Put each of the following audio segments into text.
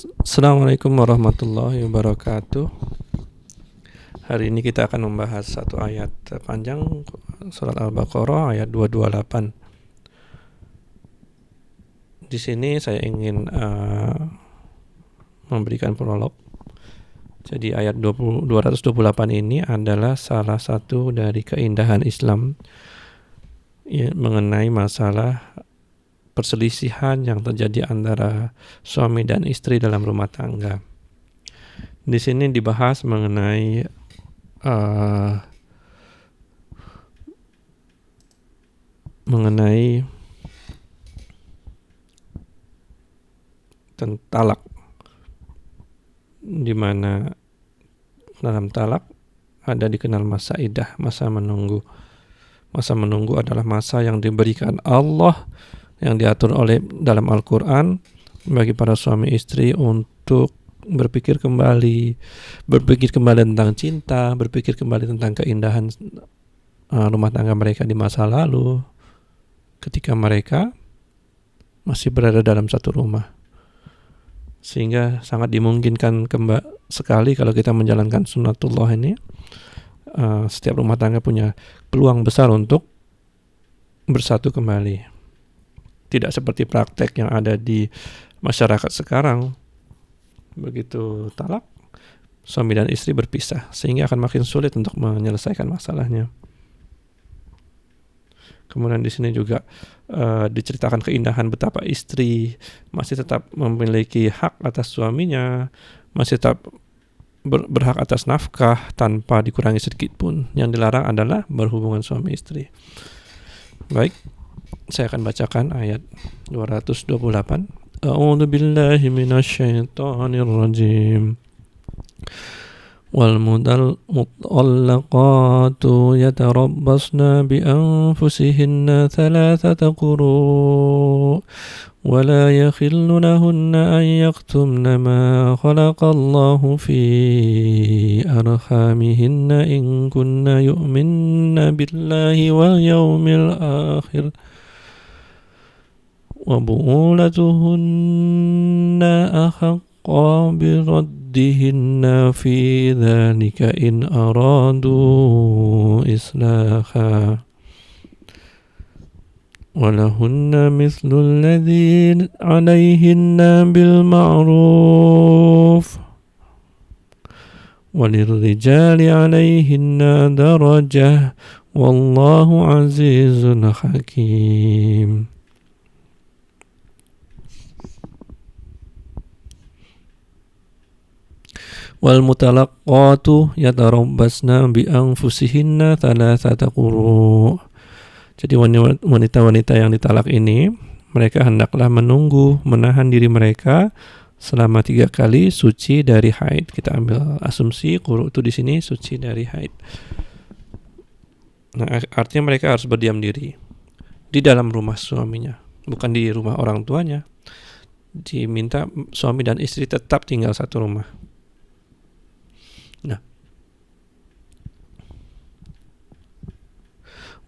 Assalamualaikum warahmatullahi wabarakatuh. Hari ini kita akan membahas satu ayat panjang surat Al-Baqarah ayat 228. Di sini saya ingin memberikan prolog. Jadi ayat 228 ini adalah salah satu dari keindahan Islam mengenai masalah perselisihan yang terjadi antara suami dan istri dalam rumah tangga. Di sini dibahas mengenai talak, di mana dalam talak ada dikenal masa iddah, masa menunggu. Masa menunggu adalah masa yang diberikan Allah, yang diatur oleh dalam Al-Quran bagi para suami istri untuk berpikir kembali tentang cinta, berpikir kembali tentang keindahan rumah tangga mereka di masa lalu ketika mereka masih berada dalam satu rumah. Sehingga sangat dimungkinkan sekali kalau kita menjalankan sunnatullah ini, setiap rumah tangga punya peluang besar untuk bersatu kembali. Tidak seperti praktek yang ada di masyarakat sekarang. Begitu talak, suami dan istri berpisah, sehingga akan makin sulit untuk menyelesaikan masalahnya. Kemudian di sini juga diceritakan keindahan betapa istri masih tetap memiliki hak atas suaminya, masih tetap berhak atas nafkah tanpa dikurangi sedikit pun. Yang dilarang adalah berhubungan suami istri. Baik, saya akan bacakan ayat 228. A'udzu billahi minasyaitonir rajim. Wal mutallaqatu yatarabbasna bi anfusihinna thalathata quru' wa la yakhillu lahunna an yaktumna ma khalaqallahu fi arhamihinna in kunna yu'minna billahi wal yawmil akhir wa bu'ulatuhunna ahaqqa biraddihinna fi dhalika in aradu islaha walahunna mithlu alladhi alayhinna bil ma'ruf walirrijali alayhinna darajah wallahu azizun hakim. Wal mutalaqqatu yatarabbasna bi anfusihinna thalathata quru'. Jadi wanita-wanita yang ditalak ini, mereka hendaklah menahan diri mereka selama 3 kali suci dari haid. Kita ambil asumsi quru' itu di sini suci dari haid. Nah, artinya mereka harus berdiam diri di dalam rumah suaminya, bukan di rumah orang tuanya. Diminta suami dan istri tetap tinggal satu rumah. Nah,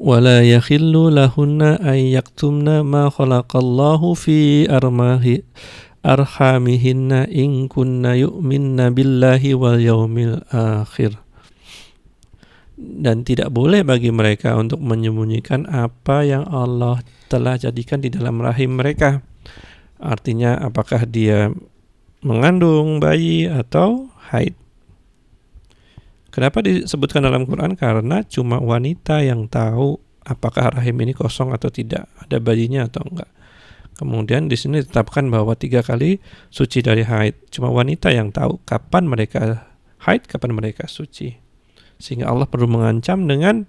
wala yakhillu lahunna ay yaktumna ma khalaqallahu fi arhamihinna in kunna yu'minna billahi wal yawmil akhir. Dan tidak boleh bagi mereka untuk menyembunyikan apa yang Allah telah jadikan di dalam rahim mereka. Artinya apakah dia mengandung bayi atau haid. Kenapa disebutkan dalam Quran? Karena cuma wanita yang tahu apakah rahim ini kosong atau tidak, ada bayinya atau enggak. Kemudian di sini ditetapkan bahwa 3 kali suci dari haid. Cuma wanita yang tahu kapan mereka haid, kapan mereka suci. Sehingga Allah perlu mengancam dengan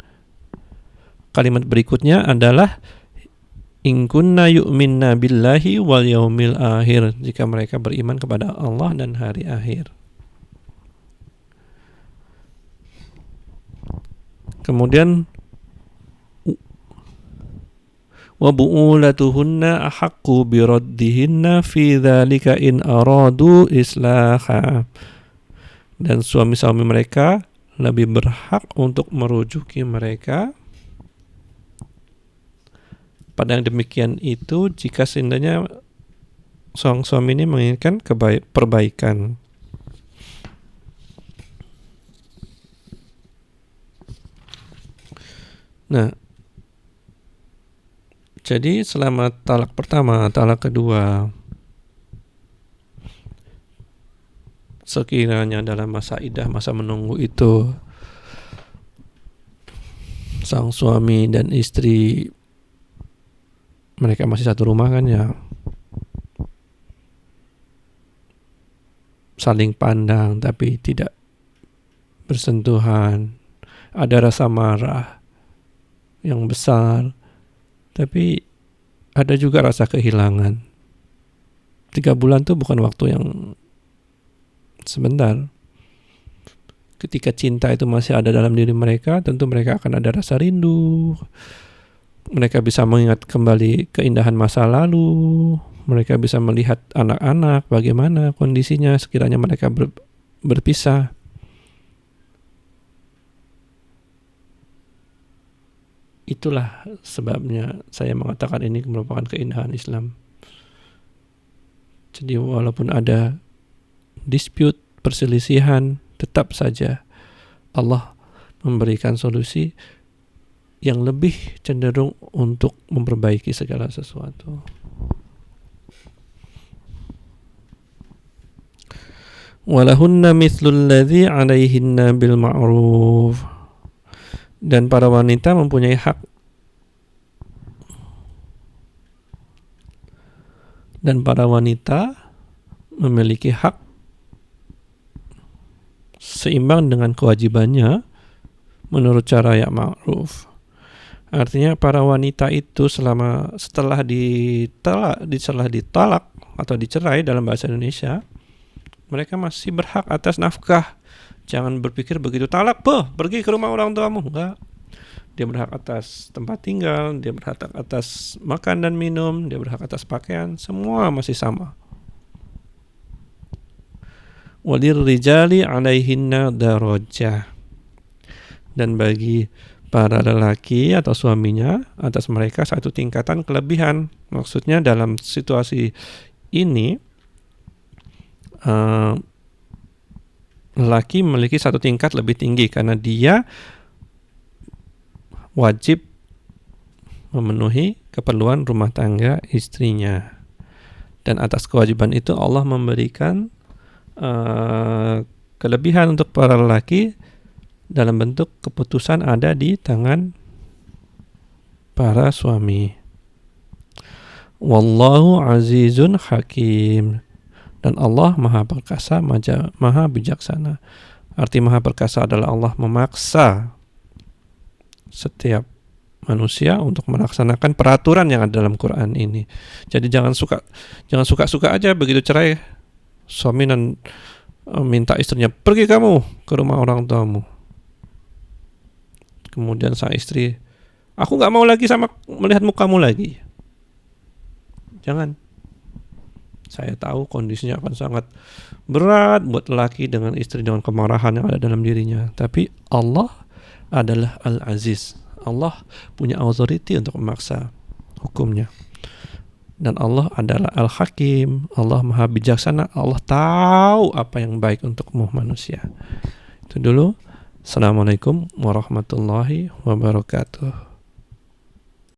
kalimat berikutnya adalah in kunna yu'minna billahi wal yaumil akhir, jika mereka beriman kepada Allah dan hari akhir. Kemudian wa bu'ulatuhunna ahaqqu biraddihinna fi dzalika in aradu islaha. Dan suami-suami mereka lebih berhak untuk merujuki mereka pada yang demikian itu jika seandainya Sang suami ini menginginkan perbaikan. Nah, jadi selama talak pertama, talak kedua, sekiranya dalam masa iddah, masa menunggu itu, sang suami dan istri mereka masih satu rumah kan ya, saling pandang tapi tidak bersentuhan, ada rasa marah yang besar, tapi ada juga rasa kehilangan. 3 bulan itu bukan waktu yang sebentar. Ketika cinta itu masih ada dalam diri mereka, tentu mereka akan ada rasa rindu. Mereka bisa mengingat kembali keindahan masa lalu. Mereka bisa melihat anak-anak, bagaimana kondisinya sekiranya mereka berpisah. Itulah sebabnya saya mengatakan ini merupakan keindahan Islam. Jadi walaupun ada dispute, perselisihan, tetap saja Allah memberikan solusi yang lebih cenderung untuk memperbaiki segala sesuatu. Walahunna mithlul ladzi 'alaihinna bil ma'ruf. Dan para wanita mempunyai hak. Dan para wanita memiliki hak seimbang dengan kewajibannya menurut cara yang ma'ruf. Artinya para wanita itu setelah ditalak atau dicerai dalam bahasa Indonesia, mereka masih berhak atas nafkah. Jangan berpikir begitu talak, pergi ke rumah orang tuamu. Enggak. Dia berhak atas tempat tinggal, dia berhak atas makan dan minum, dia berhak atas pakaian, semua masih sama. Walir rijali 'alaihinna darajah. Dan bagi para lelaki atau suaminya atas mereka satu tingkatan kelebihan. Maksudnya dalam situasi ini lelaki memiliki satu tingkat lebih tinggi karena dia wajib memenuhi keperluan rumah tangga istrinya. Dan atas kewajiban itu Allah memberikan kelebihan untuk para lelaki dalam bentuk keputusan ada di tangan para suami. Wallahu azizun hakim. Dan Allah maha perkasa, maha bijaksana. Arti maha perkasa adalah Allah memaksa setiap manusia untuk melaksanakan peraturan yang ada dalam Quran ini. Jadi jangan suka-suka aja begitu cerai, suami dan minta istrinya, pergi kamu ke rumah orang tuamu. Kemudian sang istri, aku gak mau lagi melihat mukamu lagi. Jangan. Saya tahu kondisinya akan sangat berat buat lelaki dengan istri dengan kemarahan yang ada dalam dirinya. Tapi Allah adalah Al-Aziz. Allah punya authority untuk memaksa hukumnya. Dan Allah adalah Al-Hakim. Allah maha bijaksana. Allah tahu apa yang baik untukmu manusia. Itu dulu. Assalamualaikum warahmatullahi wabarakatuh.